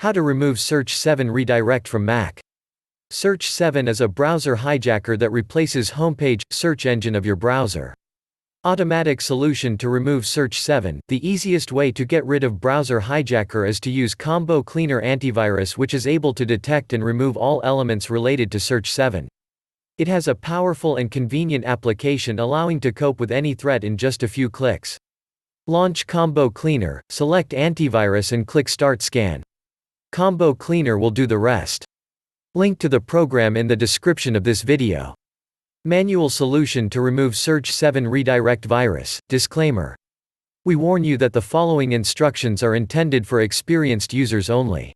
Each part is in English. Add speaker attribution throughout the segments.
Speaker 1: How to remove Search-7 redirect from Mac. Search-7 is a browser hijacker that replaces homepage, search engine of your browser. Automatic solution to remove Search-7. The easiest way to get rid of browser hijacker is to use Combo Cleaner Antivirus, which is able to detect and remove all elements related to Search-7. It has a powerful and convenient application allowing to cope with any threat in just a few clicks. Launch Combo Cleaner, select Antivirus and click Start Scan. Combo Cleaner will do the rest. Link to the program in the description of this video. Manual solution to remove Search-7 redirect virus. Disclaimer. We warn you that the following instructions are intended for experienced users only.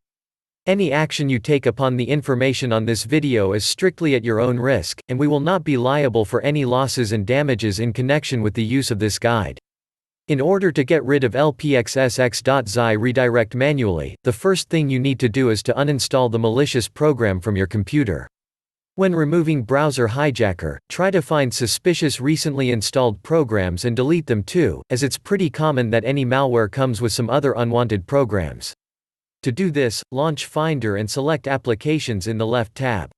Speaker 1: Any action you take upon the information on this video is strictly at your own risk, and we will not be liable for any losses and damages in connection with the use of this guide. In order to get rid of lpxsx.xi redirect manually, the first thing you need to do is to uninstall the malicious program from your computer. When removing browser hijacker, try to find suspicious recently installed programs and delete them too, as it's pretty common that any malware comes with some other unwanted programs. To do this, launch Finder and select Applications in the left tab.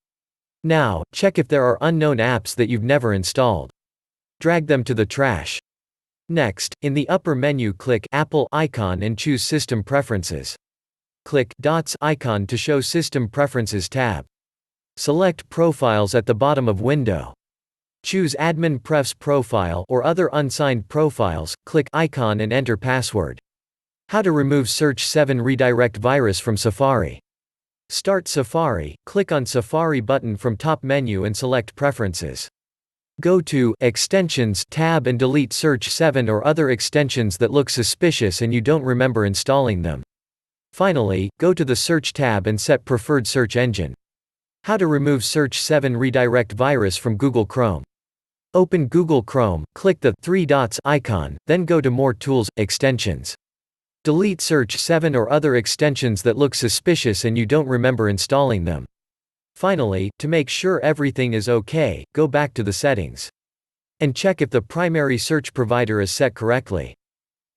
Speaker 1: Now, check if there are unknown apps that you've never installed. Drag them to the trash. Next, in the upper menu click Apple icon and choose System Preferences. Click Dots icon to show System Preferences tab. Select Profiles at the bottom of window. Choose AdminPrefs profile or other unsigned profiles, click icon and enter password. How to remove Search-7 redirect virus from Safari. Start Safari, click on Safari button from top menu and select Preferences. Go to Extensions tab and delete Search-7 or other extensions that look suspicious and you don't remember installing them. Finally, go to the Search tab and set Preferred Search Engine. How to remove Search-7 redirect virus from Google Chrome. Open Google Chrome, click the three dots icon, then go to More Tools, Extensions. Delete Search-7 or other extensions that look suspicious and you don't remember installing them. Finally, to make sure everything is okay, go back to the settings. And check if the primary search provider is set correctly.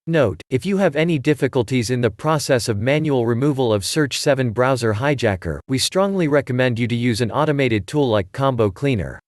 Speaker 1: Note, if you have any difficulties in the process of manual removal of Search-7 browser hijacker, we strongly recommend you to use an automated tool like Combo Cleaner.